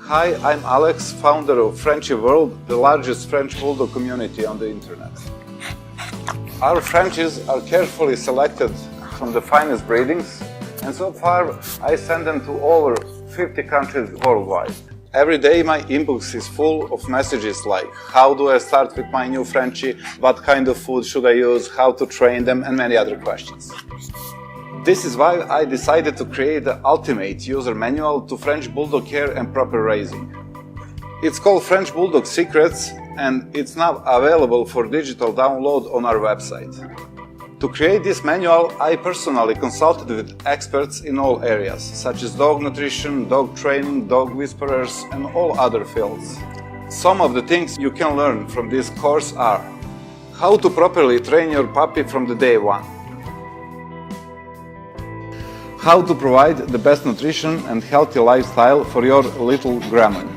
Hi, I'm Alex, founder of FRENCHIE World, the largest French bulldog community on the internet. Our Frenchies are carefully selected from the finest breedings, and so far I send them to over 50 countries worldwide. Every day my inbox is full of messages like how do I start with my new Frenchie, what kind of food should I use, how to train them, and many other questions. This is why I decided to create the ultimate user manual to French bulldog care and proper raising. It's called French Bulldog Secrets, and it's now available for digital download on our website. To create this manual, I personally consulted with experts in all areas, such as dog nutrition, dog training, dog whisperers, and all other fields. Some of the things you can learn from this course are: how to properly train your puppy from the day one, how to provide the best nutrition and healthy lifestyle for your little gremlin.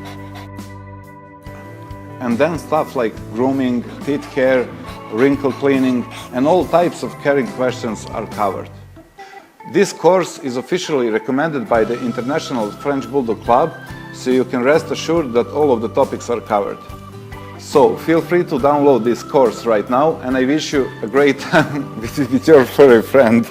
And then stuff like grooming, teeth care, wrinkle cleaning, and all types of caring questions are covered. This course is officially recommended by the International French Bulldog Club, so you can rest assured that all of the topics are covered. So feel free to download this course right now, and I wish you a great time with your furry friend.